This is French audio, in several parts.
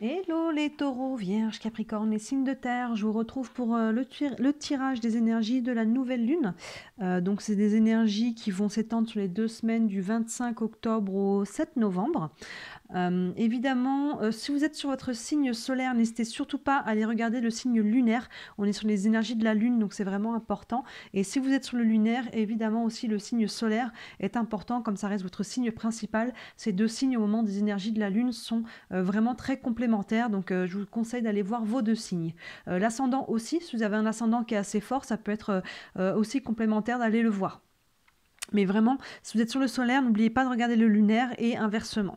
Hello les taureaux, vierges, capricornes et signes de terre, je vous retrouve pour le tirage des énergies de la nouvelle lune. Donc c'est des énergies qui vont s'étendre sur les 2 semaines du 25 octobre au 7 novembre. Évidemment, si vous êtes sur votre signe solaire, n'hésitez surtout pas à aller regarder le signe lunaire. On est sur les énergies de la lune, donc c'est vraiment important. Et si vous êtes sur le lunaire, évidemment aussi le signe solaire est important, comme ça reste votre signe principal. Ces deux signes au moment des énergies de la lune sont vraiment très complémentaires, donc je vous conseille d'aller voir vos deux signes. L'ascendant aussi, si vous avez un ascendant qui est assez fort, ça peut être aussi complémentaire d'aller le voir. Mais vraiment, si vous êtes sur le solaire, n'oubliez pas de regarder le lunaire et inversement.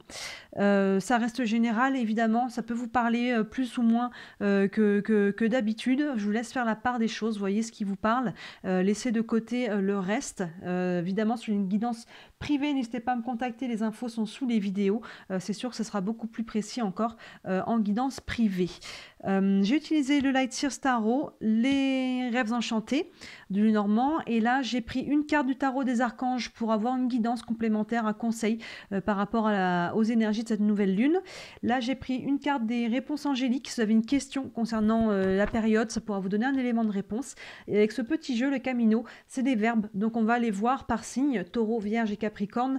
Ça reste général, évidemment, ça peut vous parler plus ou moins que d'habitude. Je vous laisse faire la part des choses, voyez ce qui vous parle. Laissez de côté le reste. Évidemment, sur une guidance privée, n'hésitez pas à me contacter, les infos sont sous les vidéos. C'est sûr que ce sera beaucoup plus précis encore en guidance privée. J'ai utilisé le Light Seers Tarot, les rêves enchantés du Lenormand, et là j'ai pris une carte du tarot des archanges pour avoir une guidance complémentaire, un conseil par rapport aux énergies de cette nouvelle lune. Là j'ai pris une carte des réponses angéliques. Si vous avez une question concernant la période, ça pourra vous donner un élément de réponse. Et avec ce petit jeu, le Camino, c'est des verbes, donc on va les voir par signe, taureau, vierge et capricorne.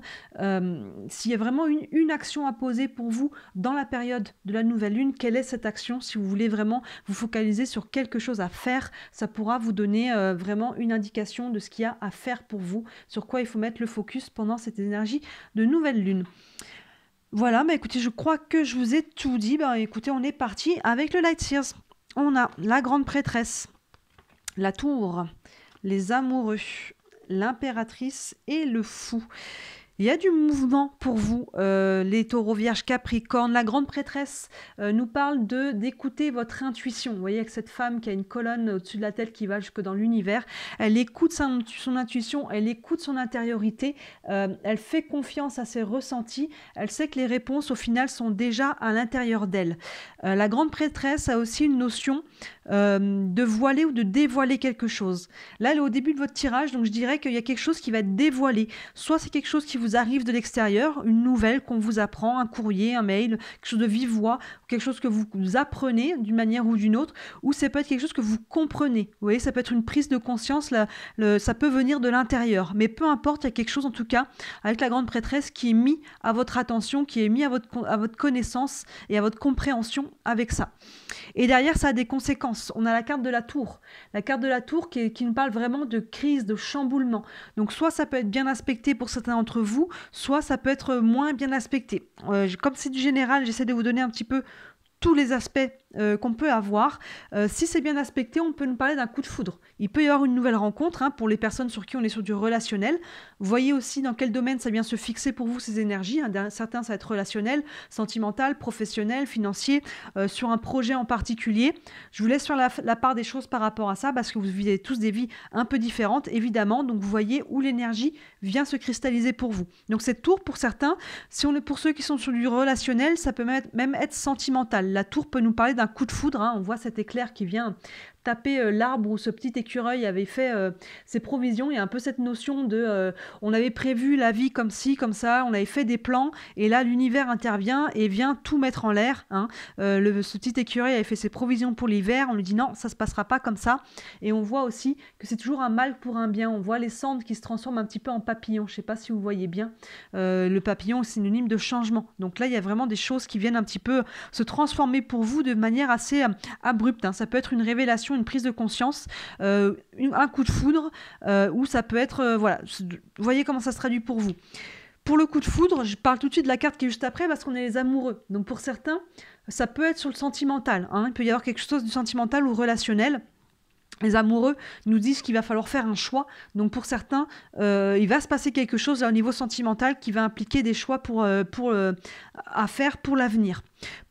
S'il y a vraiment une action à poser pour vous dans la période de la nouvelle lune, quelle est cette action? Si vous voulez vraiment vous focaliser sur quelque chose à faire, ça pourra vous donner vraiment une indication de ce qu'il y a à faire pour vous, sur quoi il faut mettre le focus pendant cette énergie de nouvelle lune. Voilà, bah écoutez, je crois que je vous ai tout dit. Bah écoutez, on est parti avec le Light Seers. On a la grande prêtresse, la tour, les amoureux, l'impératrice et le fou. Il y a du mouvement pour vous, les taureaux, vierges, capricornes. La grande prêtresse nous parle d'écouter votre intuition. Vous voyez, avec cette femme qui a une colonne au-dessus de la tête qui va jusque dans l'univers, elle écoute son intuition, elle écoute son intériorité, elle fait confiance à ses ressentis, elle sait que les réponses au final sont déjà à l'intérieur d'elle. La grande prêtresse a aussi une notion de voiler ou de dévoiler quelque chose. Là, elle est au début de votre tirage, donc je dirais qu'il y a quelque chose qui va être dévoilé. Soit c'est quelque chose qui vous arrive de l'extérieur, une nouvelle qu'on vous apprend, un courrier, un mail, quelque chose de vive voix, quelque chose que vous apprenez d'une manière ou d'une autre, ou ça peut être quelque chose que vous comprenez. Vous voyez, ça peut être une prise de conscience, ça peut venir de l'intérieur. Mais peu importe, il y a quelque chose en tout cas avec la grande prêtresse qui est mis à votre attention, qui est mis à votre connaissance et à votre compréhension avec ça. Et derrière, ça a des conséquences. On a la carte de la tour. La carte de la tour qui nous parle vraiment de crise, de chamboulement. Donc soit ça peut être bien aspecté pour certains d'entre vous, soit ça peut être moins bien aspecté. Comme c'est du général, j'essaie de vous donner un petit peu tous les aspects qu'on peut avoir. Si c'est bien aspecté, on peut nous parler d'un coup de foudre. Il peut y avoir une nouvelle rencontre pour les personnes sur qui on est sur du relationnel. Voyez aussi dans quel domaine ça vient se fixer pour vous ces énergies. Certains, ça va être relationnel, sentimental, professionnel, financier, sur un projet en particulier. Je vous laisse faire la part des choses par rapport à ça parce que vous vivez tous des vies un peu différentes, évidemment. Donc vous voyez où l'énergie vient se cristalliser pour vous. Donc cette tour, pour certains, si on est pour ceux qui sont sur du relationnel, ça peut même être sentimental. La tour peut nous parler d'un coup de foudre, on voit cet éclair qui vient taper l'arbre où ce petit écureuil avait fait ses provisions. Il y a un peu cette notion de on avait prévu la vie comme ci, comme ça, on avait fait des plans et là l'univers intervient et vient tout mettre en l'air. Ce petit écureuil avait fait ses provisions pour l'hiver, on lui dit non, ça se passera pas comme ça. Et on voit aussi que c'est toujours un mal pour un bien. On voit les cendres qui se transforment un petit peu en papillons. Je sais pas si vous voyez bien. Le papillon est synonyme de changement. Donc là, il y a vraiment des choses qui viennent un petit peu se transformer pour vous de manière assez abrupte. Ça peut être une révélation, une prise de conscience, un coup de foudre, ou ça peut être, voilà, vous voyez comment ça se traduit pour vous. Pour le coup de foudre, je parle tout de suite de la carte qui est juste après parce qu'on est les amoureux. Donc pour certains, ça peut être sur le sentimental. Il peut y avoir quelque chose du sentimental ou relationnel. Les amoureux nous disent qu'il va falloir faire un choix. Donc pour certains, il va se passer quelque chose au niveau sentimental qui va impliquer des choix à faire pour l'avenir.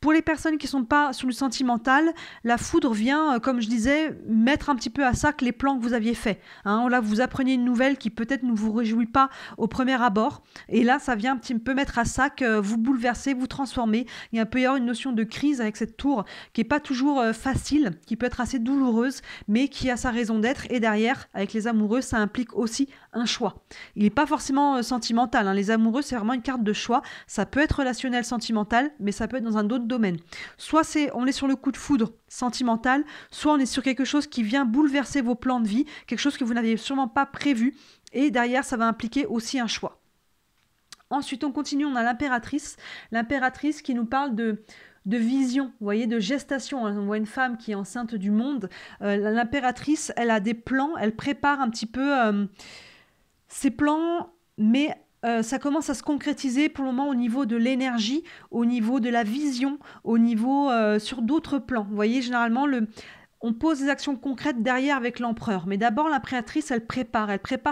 Pour les personnes qui ne sont pas sur le sentimental, la foudre vient, comme je disais, mettre un petit peu à sac les plans que vous aviez faits. Là, vous apprenez une nouvelle qui peut-être ne vous réjouit pas au premier abord. Et là, ça vient un petit peu mettre à sac, vous bouleverser, vous transformer. Il peut y avoir une notion de crise avec cette tour qui n'est pas toujours facile, qui peut être assez douloureuse, mais qui a sa raison d'être. Et derrière, avec les amoureux, ça implique aussi un choix. Il n'est pas forcément sentimental. Les amoureux, c'est vraiment une carte de choix. Ça peut être relationnel, sentimental, mais ça peut être dans un autre domaine. Soit on est sur le coup de foudre sentimental, soit on est sur quelque chose qui vient bouleverser vos plans de vie, quelque chose que vous n'aviez sûrement pas prévu, et derrière, ça va impliquer aussi un choix. Ensuite, on continue, on a l'impératrice qui nous parle de vision, vous voyez, de gestation. On voit une femme qui est enceinte du monde. L'impératrice, elle a des plans, elle prépare un petit peu ses plans, mais ça commence à se concrétiser pour le moment au niveau de l'énergie, au niveau de la vision, au niveau sur d'autres plans. Vous voyez, généralement, on pose des actions concrètes derrière avec l'empereur. Mais d'abord, l'impératrice, elle prépare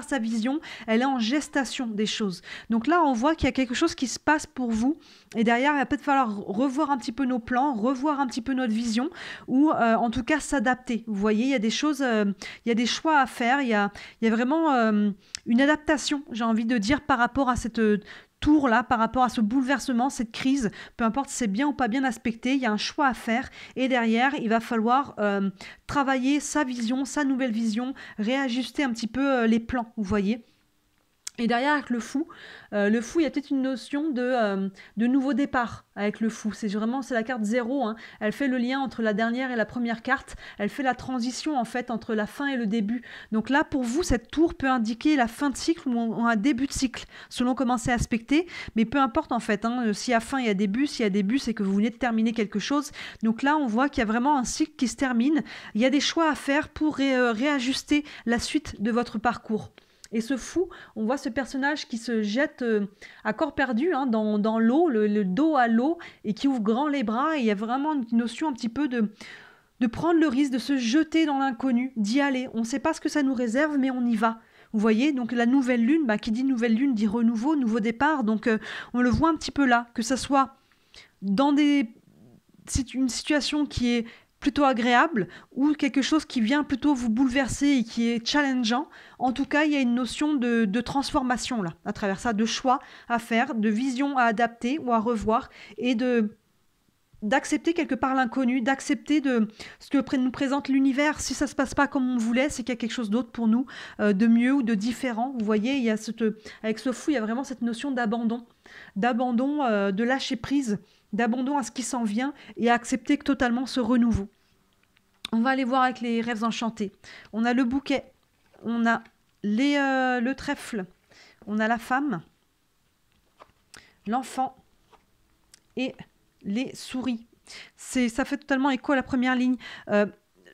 sa vision, elle est en gestation des choses. Donc là, on voit qu'il y a quelque chose qui se passe pour vous. Et derrière, il va peut-être falloir revoir un petit peu nos plans, revoir un petit peu notre vision, ou en tout cas s'adapter. Vous voyez, il y a des choses, il y a des choix à faire, il y a vraiment une adaptation, j'ai envie de dire, par rapport à cette tour-là, par rapport à ce bouleversement, cette crise, peu importe si c'est bien ou pas bien aspecté, il y a un choix à faire et derrière, il va falloir travailler sa vision, sa nouvelle vision, réajuster un petit peu les plans, vous voyez. Et derrière, avec le fou, il y a peut-être une notion de nouveau départ avec le fou. C'est la carte 0. Hein. Elle fait le lien entre la dernière et la première carte. Elle fait la transition, en fait, entre la fin et le début. Donc là, pour vous, cette tour peut indiquer la fin de cycle ou un début de cycle, selon comment c'est aspecté. Mais peu importe, en fait. Hein, s'il y a fin, il y a début. S'il y a début, c'est que vous venez de terminer quelque chose. Donc là, on voit qu'il y a vraiment un cycle qui se termine. Il y a des choix à faire pour réajuster la suite de votre parcours. Et ce fou, on voit ce personnage qui se jette à corps perdu dans l'eau, le dos à l'eau, et qui ouvre grand les bras. Et il y a vraiment une notion un petit peu de prendre le risque, de se jeter dans l'inconnu, d'y aller. On ne sait pas ce que ça nous réserve, mais on y va. Vous voyez, donc la nouvelle lune, qui dit nouvelle lune dit renouveau, nouveau départ. Donc on le voit un petit peu là, que ça soit dans une situation qui est plutôt agréable ou quelque chose qui vient plutôt vous bouleverser et qui est challengeant. En tout cas, il y a une notion de transformation là, à travers ça, de choix à faire, de vision à adapter ou à revoir et d'accepter quelque part l'inconnu, d'accepter de ce que nous présente l'univers. Si ça ne se passe pas comme on voulait, c'est qu'il y a quelque chose d'autre pour nous, de mieux ou de différent. Vous voyez, avec ce fou, il y a vraiment cette notion d'abandon, de lâcher prise, d'abandon à ce qui s'en vient et à accepter totalement ce renouveau. On va aller voir avec les rêves enchantés. On a le bouquet, on a le trèfle, on a la femme, l'enfant et les souris. Ça fait totalement écho à la première ligne.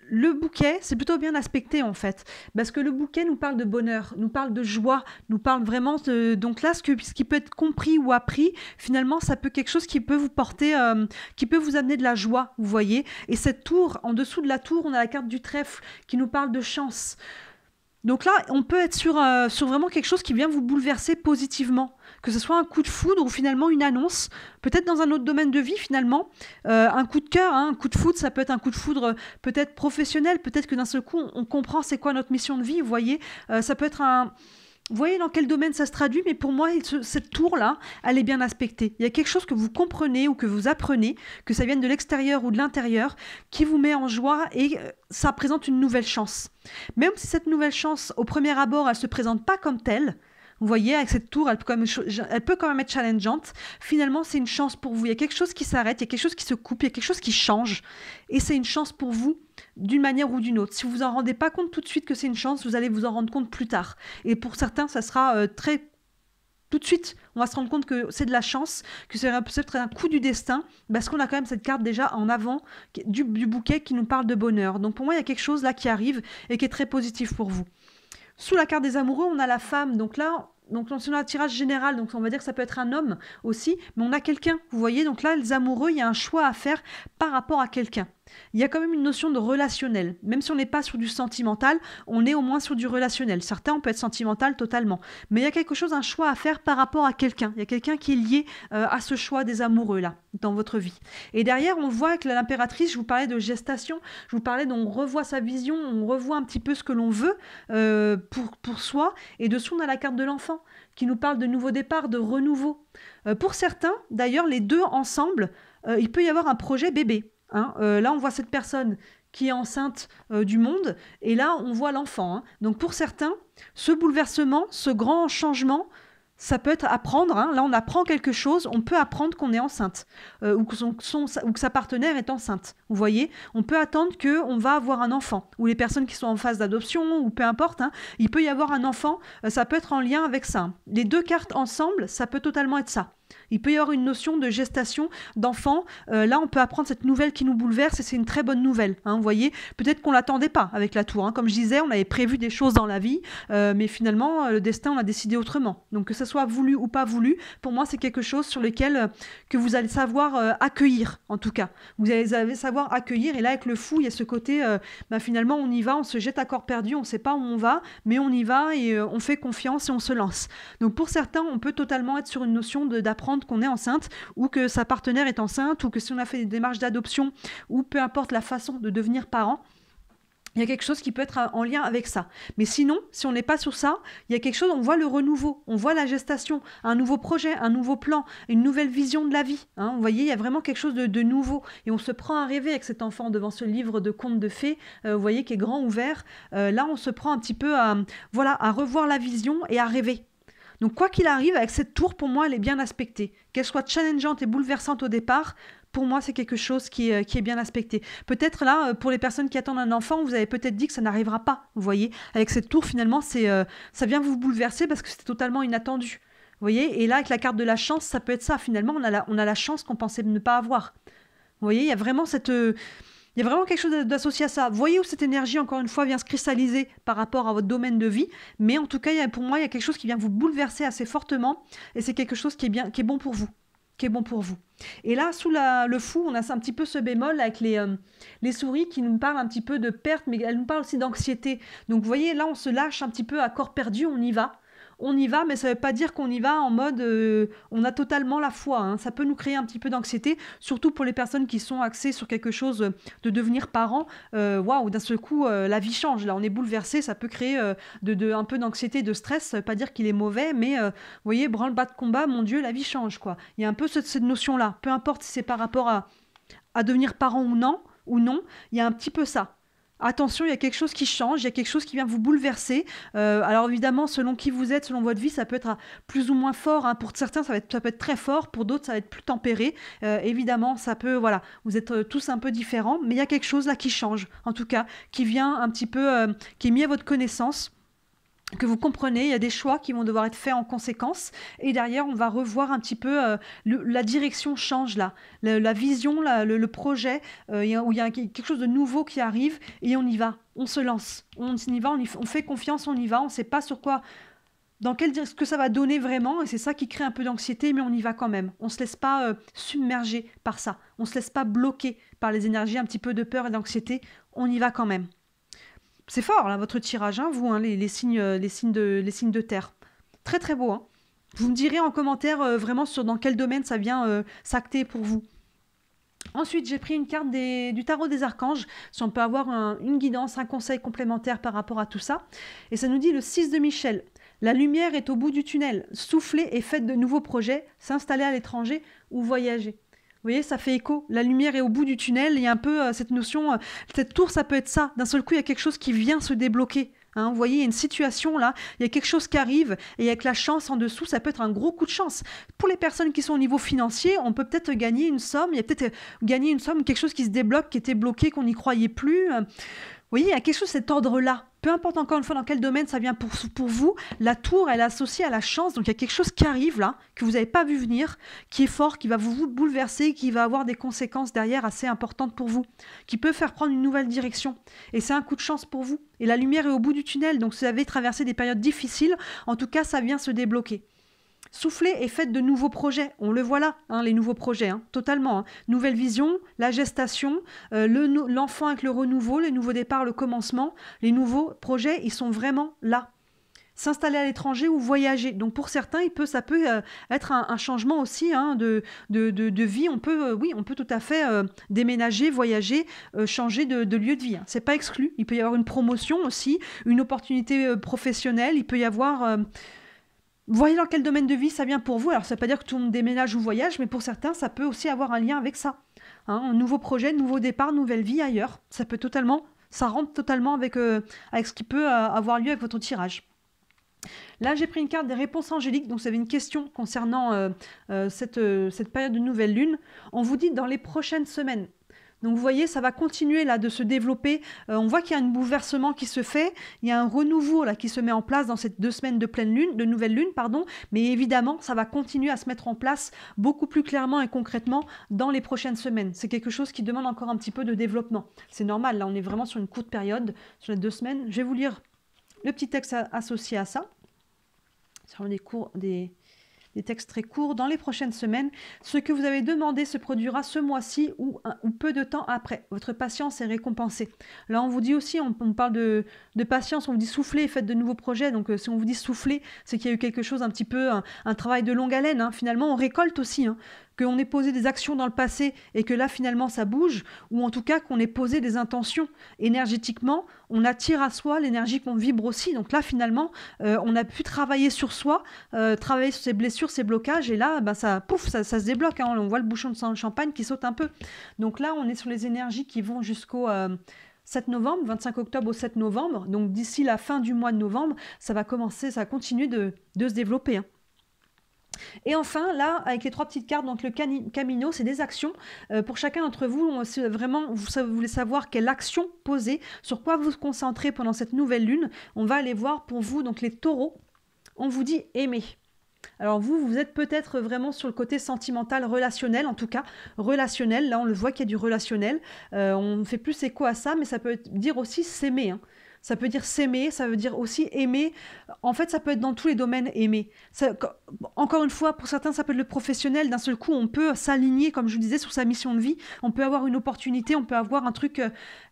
Le bouquet, c'est plutôt bien aspecté en fait, parce que le bouquet nous parle de bonheur, nous parle de joie, nous parle vraiment de... Donc là, ce qui peut être compris ou appris, finalement, ça peut quelque chose qui peut vous porter, qui peut vous amener de la joie, vous voyez. Et cette tour, en dessous de la tour, on a la carte du trèfle qui nous parle de chance. Donc là, on peut être sur vraiment quelque chose qui vient vous bouleverser positivement, que ce soit un coup de foudre ou finalement une annonce, peut-être dans un autre domaine de vie finalement, un coup de cœur, un coup de foudre, ça peut être un coup de foudre peut-être professionnel, peut-être que d'un seul coup, on comprend c'est quoi notre mission de vie, vous voyez, ça peut être Vous voyez dans quel domaine ça se traduit, mais pour moi, cette tour-là, elle est bien aspectée. Il y a quelque chose que vous comprenez ou que vous apprenez, que ça vienne de l'extérieur ou de l'intérieur, qui vous met en joie et ça présente une nouvelle chance. Même si cette nouvelle chance, au premier abord, elle ne se présente pas comme telle, vous voyez, avec cette tour, elle peut quand même être challengeante. Finalement, c'est une chance pour vous. Il y a quelque chose qui s'arrête, il y a quelque chose qui se coupe, il y a quelque chose qui change. Et c'est une chance pour vous d'une manière ou d'une autre. Si vous vous en rendez pas compte tout de suite que c'est une chance, vous allez vous en rendre compte plus tard. Et pour certains, ça sera tout de suite, on va se rendre compte que c'est de la chance, que c'est peut-être un coup du destin, parce qu'on a quand même cette carte déjà en avant du bouquet qui nous parle de bonheur. Donc pour moi, il y a quelque chose là qui arrive et qui est très positif pour vous. Sous la carte des amoureux, on a la femme. Donc là, on a un tirage général, donc on va dire que ça peut être un homme aussi, mais on a quelqu'un, vous voyez. Donc là, les amoureux, il y a un choix à faire par rapport à quelqu'un. Il y a quand même une notion de relationnel. Même si on n'est pas sur du sentimental, on est au moins sur du relationnel. Certains, on peut être sentimental totalement. Mais il y a quelque chose, un choix à faire par rapport à quelqu'un. Il y a quelqu'un qui est lié à ce choix des amoureux, là, dans votre vie. Et derrière, on voit que l'impératrice, je vous parlais de gestation, je vous parlais d'on revoit sa vision, on revoit un petit peu ce que l'on veut pour soi. Et dessous, on a la carte de l'enfant qui nous parle de nouveau départ, de renouveau. Pour certains, d'ailleurs, les deux ensemble, il peut y avoir un projet bébé. Là, on voit cette personne qui est enceinte du monde, et là, on voit l'enfant. Donc, pour certains, ce bouleversement, ce grand changement, Ça peut être apprendre, hein. Là on apprend quelque chose, on peut apprendre qu'on est enceinte ou que sa partenaire est enceinte. Vous voyez, on peut attendre qu'on va avoir un enfant, ou les personnes qui sont en phase d'adoption, ou peu importe, hein, il peut y avoir un enfant, ça peut être en lien avec ça. Les deux cartes ensemble, ça peut totalement être ça. Il peut y avoir une notion de gestation d'enfant. Là, on peut apprendre cette nouvelle qui nous bouleverse et c'est une très bonne nouvelle. Hein, vous voyez, peut-être qu'on ne l'attendait pas avec la tour. Hein. Comme je disais, on avait prévu des choses dans la vie, mais finalement, le destin, on a décidé autrement. Donc, que ce soit voulu ou pas voulu, pour moi, c'est quelque chose sur lequel que vous allez savoir accueillir, en tout cas. Vous allez savoir accueillir. Et là, avec le fou, il y a ce côté, finalement, on y va, on se jette à corps perdu, on ne sait pas où on va, mais on y va et on fait confiance et on se lance. Donc, pour certains, on peut totalement être sur une notion d'apprendre qu'on est enceinte ou que sa partenaire est enceinte ou que si on a fait des démarches d'adoption ou peu importe la façon de devenir parent, il y a quelque chose qui peut être en lien avec ça. Mais sinon, si on n'est pas sur ça, il y a quelque chose, on voit le renouveau, on voit la gestation, un nouveau projet, un nouveau plan, une nouvelle vision de la vie. Hein. Vous voyez, il y a vraiment quelque chose de nouveau. Et on se prend à rêver avec cet enfant devant ce livre de contes de fées, vous voyez, qui est grand ouvert. Là, on se prend un petit peu à revoir la vision et à rêver. Donc quoi qu'il arrive, avec cette tour, pour moi, elle est bien aspectée. Qu'elle soit challengeante et bouleversante au départ, pour moi, c'est quelque chose qui est bien aspecté. Peut-être là, pour les personnes qui attendent un enfant, vous avez peut-être dit que ça n'arrivera pas, vous voyez. Avec cette tour, finalement, ça vient vous bouleverser parce que c'était totalement inattendu. Vous voyez, et là, avec la carte de la chance, ça peut être ça. Finalement, on a la chance qu'on pensait ne pas avoir. Vous voyez, il y a vraiment il y a vraiment quelque chose d'associé à ça. Vous voyez où cette énergie, encore une fois, vient se cristalliser par rapport à votre domaine de vie. Mais en tout cas, pour moi, il y a quelque chose qui vient vous bouleverser assez fortement. Et c'est quelque chose qui est bon pour vous. Qui est bon pour vous. Et là, sous le fou, on a un petit peu ce bémol avec les souris qui nous parlent un petit peu de perte, mais elles nous parlent aussi d'anxiété. Donc, vous voyez, là, on se lâche un petit peu à corps perdu, on y va. On y va, mais ça ne veut pas dire qu'on y va en mode on a totalement la foi. Hein. Ça peut nous créer un petit peu d'anxiété, surtout pour les personnes qui sont axées sur quelque chose de devenir parent. Waouh, d'un seul coup, la vie change. Là, on est bouleversé, ça peut créer un peu d'anxiété, de stress. Ça ne veut pas dire qu'il est mauvais, mais vous voyez, branle-bas de combat, mon Dieu, la vie change, quoi. Il y a un peu cette notion-là. Peu importe si c'est par rapport à devenir parent ou non, il y a un petit peu ça. Attention, il y a quelque chose qui change, il y a quelque chose qui vient vous bouleverser. Alors évidemment, selon qui vous êtes, selon votre vie, ça peut être plus ou moins fort. Hein. Pour certains, ça peut être très fort. Pour d'autres, ça va être plus tempéré. Évidemment, ça peut, voilà, vous êtes tous un peu différents. Mais il y a quelque chose là qui change, en tout cas, qui vient un petit peu, qui est mis à votre connaissance. Que vous comprenez, il y a des choix qui vont devoir être faits en conséquence et derrière on va revoir un petit peu la direction change là, la vision, le projet où il y a quelque chose de nouveau qui arrive et on y va, on se lance, on y va, on fait confiance, on y va, on ne sait pas sur quoi, ce que ça va donner vraiment et c'est ça qui crée un peu d'anxiété mais on y va quand même, on ne se laisse pas submerger par ça, on ne se laisse pas bloquer par les énergies un petit peu de peur et d'anxiété, on y va quand même. C'est fort, là, votre tirage, hein, vous, hein, les signes de terre. Très, très beau. Hein. Vous me direz en commentaire vraiment dans quel domaine ça vient s'acter pour vous. Ensuite, j'ai pris une carte du tarot des archanges, si on peut avoir une guidance, un conseil complémentaire par rapport à tout ça. Et ça nous dit le 6 de Michel. La lumière est au bout du tunnel. Soufflez et faites de nouveaux projets, s'installer à l'étranger ou voyager. Vous voyez, ça fait écho. La lumière est au bout du tunnel. Il y a un peu cette notion, cette tour, ça peut être ça. D'un seul coup, il y a quelque chose qui vient se débloquer. Hein, vous voyez, il y a une situation là, il y a quelque chose qui arrive et avec la chance en dessous, ça peut être un gros coup de chance. Pour les personnes qui sont au niveau financier, on peut peut-être gagner une somme, il y a peut-être gagné une somme, quelque chose qui se débloque, qui était bloqué, qu'on n'y croyait plus. Vous voyez, il y a quelque chose de cet ordre-là. Peu importe encore une fois dans quel domaine ça vient pour vous, la tour, elle est associée à la chance. Donc il y a quelque chose qui arrive là, que vous n'avez pas vu venir, qui est fort, qui va vous bouleverser, qui va avoir des conséquences derrière assez importantes pour vous, qui peut faire prendre une nouvelle direction. Et c'est un coup de chance pour vous. Et la lumière est au bout du tunnel, donc si vous avez traversé des périodes difficiles, en tout cas, ça vient se débloquer. Soufflez et faites de nouveaux projets. On le voit là, hein, les nouveaux projets, hein, totalement. Hein. Nouvelle vision, la gestation, l'enfant avec le renouveau, les nouveaux départs, le commencement. Les nouveaux projets, ils sont vraiment là. S'installer à l'étranger ou voyager. Donc pour certains, ça peut être un changement aussi hein, de vie. On peut tout à fait déménager, voyager, changer de lieu de vie. Hein. C'est pas exclu. Il peut y avoir une promotion aussi, une opportunité professionnelle. Il peut y avoir... voyez dans quel domaine de vie ça vient pour vous. Alors, ça ne veut pas dire que tout le monde déménage ou voyage, mais pour certains, ça peut aussi avoir un lien avec ça. Hein, un nouveau projet, nouveau départ, nouvelle vie ailleurs. Ça rentre totalement avec ce qui peut avoir lieu avec votre tirage. Là, j'ai pris une carte des réponses angéliques. Donc, vous avez une question concernant cette période de nouvelle lune. On vous dit dans les prochaines semaines. Donc, vous voyez, ça va continuer là de se développer. On voit qu'il y a un bouleversement qui se fait. Il y a un renouveau là qui se met en place dans ces 2 semaines de pleine lune, de nouvelle lune, pardon. Mais évidemment, ça va continuer à se mettre en place beaucoup plus clairement et concrètement dans les prochaines semaines. C'est quelque chose qui demande encore un petit peu de développement. C'est normal. Là, on est vraiment sur une courte période, sur les 2 semaines. Je vais vous lire le petit texte associé à ça. Sur des textes très courts. Dans les prochaines semaines, ce que vous avez demandé se produira ce mois-ci ou peu de temps après. Votre patience est récompensée. Là, on vous dit aussi, on parle de patience, on vous dit souffler, faites de nouveaux projets. Donc, si on vous dit souffler, c'est qu'il y a eu quelque chose un petit peu, un travail de longue haleine. Hein. Finalement, on récolte aussi. Hein. Qu'on ait posé des actions dans le passé et que là, finalement, ça bouge, ou en tout cas qu'on ait posé des intentions énergétiquement, on attire à soi l'énergie qu'on vibre aussi. Donc là, finalement, on a pu travailler sur soi, travailler sur ses blessures, ses blocages, et là, ben, ça se débloque. Hein. On voit le bouchon de champagne qui saute un peu. Donc là, on est sur les énergies qui vont jusqu'au 7 novembre, 25 octobre au 7 novembre. Donc d'ici la fin du mois de novembre, ça va continuer de se développer. Hein. Et enfin, là, avec les 3 petites cartes, donc le Camino, c'est des actions. Pour chacun d'entre vous, vraiment, vous voulez savoir quelle action poser, sur quoi vous vous concentrez pendant cette nouvelle lune. On va aller voir pour vous, donc les taureaux, on vous dit aimer. Alors vous êtes peut-être vraiment sur le côté sentimental, relationnel, en tout cas relationnel. Là, on le voit qu'il y a du relationnel. On fait plus écho à ça, mais ça peut dire aussi s'aimer. Hein. Ça peut dire s'aimer, ça veut dire aussi aimer. En fait, ça peut être dans tous les domaines aimer. Encore une fois, pour certains, ça peut être le professionnel. D'un seul coup, on peut s'aligner, comme je vous disais, sur sa mission de vie. On peut avoir une opportunité, on peut avoir un truc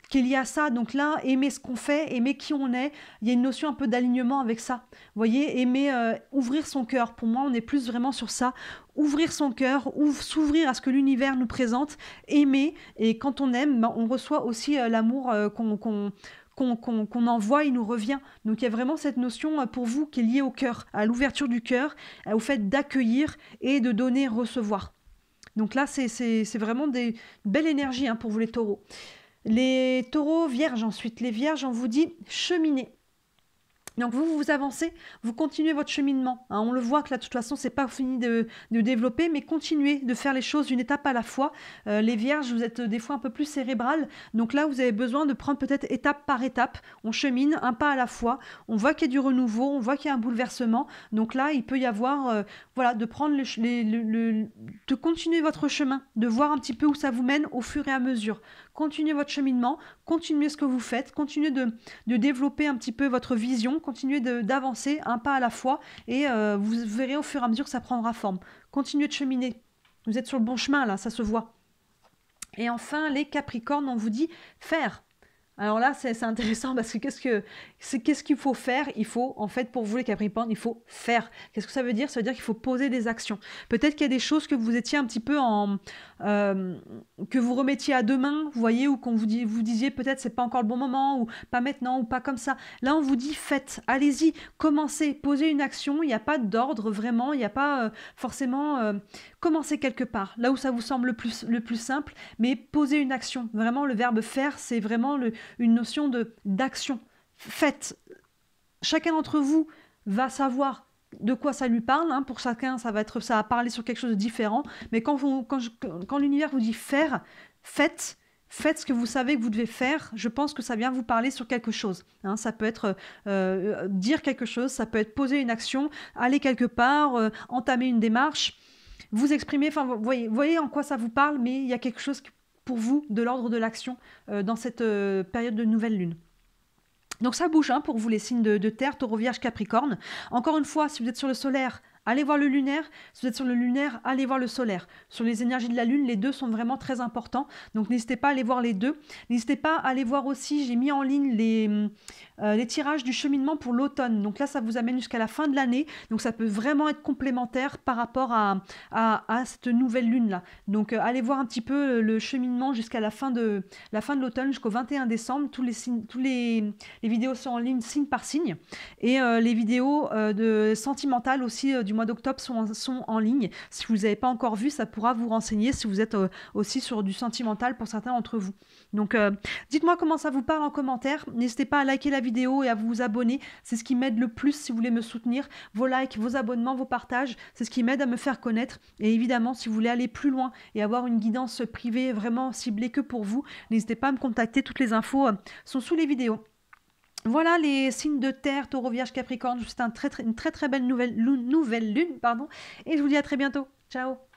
qui est lié à ça. Donc là, aimer ce qu'on fait, aimer qui on est. Il y a une notion un peu d'alignement avec ça. Vous voyez, aimer, ouvrir son cœur. Pour moi, on est plus vraiment sur ça. Ouvrir son cœur, s'ouvrir à ce que l'univers nous présente, aimer. Et quand on aime, on reçoit aussi l'amour qu'on envoie, il nous revient. Donc il y a vraiment cette notion pour vous qui est liée au cœur, à l'ouverture du cœur, au fait d'accueillir et de donner, recevoir. Donc là, c'est vraiment des belles énergies hein, pour vous les taureaux. Les taureaux vierges ensuite. Les vierges, on vous dit cheminer. Donc vous avancez, vous continuez votre cheminement. Hein. On le voit que là, de toute façon, c'est pas fini de développer, mais continuez de faire les choses une étape à la fois. Les vierges, vous êtes des fois un peu plus cérébrales. Donc là, vous avez besoin de prendre peut-être étape par étape. On chemine un pas à la fois. On voit qu'il y a du renouveau, on voit qu'il y a un bouleversement. Donc là, il peut y avoir, voilà, de prendre de continuer votre chemin, de voir un petit peu où ça vous mène au fur et à mesure. Continuez votre cheminement, continuez ce que vous faites, continuez de développer un petit peu votre vision, continuez d'avancer un pas à la fois et vous verrez au fur et à mesure que ça prendra forme. Continuez de cheminer. Vous êtes sur le bon chemin là, ça se voit. Et enfin, les Capricornes, on vous dit faire. Alors là, c'est intéressant parce que qu'est-ce qu'il faut faire? Il faut, en fait, pour vous les Capricornes, il faut faire. Qu'est-ce que ça veut dire? Ça veut dire qu'il faut poser des actions. Peut-être qu'il y a des choses que vous étiez un petit peu que vous remettiez à demain, vous voyez, ou qu'on vous disiez peut-être c'est pas encore le bon moment, ou pas maintenant, ou pas comme ça. Là, on vous dit faites, allez-y, commencez, posez une action. Il n'y a pas d'ordre vraiment, il n'y a pas forcément commencez quelque part, là où ça vous semble le plus simple, mais posez une action. Vraiment, le verbe faire, c'est vraiment une notion d'action. Faites. Chacun d'entre vous va savoir de quoi ça lui parle. Hein. Pour chacun, ça va parler sur quelque chose de différent. Mais quand l'univers vous dit faire, faites ce que vous savez que vous devez faire. Je pense que ça vient vous parler sur quelque chose. Hein. Ça peut être dire quelque chose, ça peut être poser une action, aller quelque part, entamer une démarche, vous exprimer. Enfin, vous voyez en quoi ça vous parle, mais il y a quelque chose pour vous de l'ordre de l'action dans cette période de nouvelle lune. Donc ça bouge hein, pour vous les signes de terre, taureau, vierge, capricorne. Encore une fois, si vous êtes sur le solaire, allez voir le lunaire. Si vous êtes sur le lunaire, allez voir le solaire. Sur les énergies de la lune, les deux sont vraiment très importants. Donc n'hésitez pas à aller voir les deux. N'hésitez pas à aller voir aussi, j'ai mis en ligne les tirages du cheminement pour l'automne. Donc là, ça vous amène jusqu'à la fin de l'année. Donc ça peut vraiment être complémentaire par rapport à cette nouvelle lune-là. Donc allez voir un petit peu le cheminement jusqu'à la fin de l'automne, jusqu'au 21 décembre. Tous les vidéos sont en ligne signe par signe. Et les vidéos sentimentales aussi du mois d'octobre sont en ligne. Si vous n'avez pas encore vu, ça pourra vous renseigner si vous êtes aussi sur du sentimental pour certains d'entre vous. Donc, dites-moi comment ça vous parle en commentaire. N'hésitez pas à liker la vidéo et à vous abonner. C'est ce qui m'aide le plus si vous voulez me soutenir. Vos likes, vos abonnements, vos partages, c'est ce qui m'aide à me faire connaître. Et évidemment, si vous voulez aller plus loin et avoir une guidance privée vraiment ciblée que pour vous, n'hésitez pas à me contacter. Toutes les infos sont sous les vidéos. Voilà les signes de terre, Taureau, Vierge, Capricorne. Je vous souhaite une très très belle nouvelle lune, pardon. Et je vous dis à très bientôt. Ciao.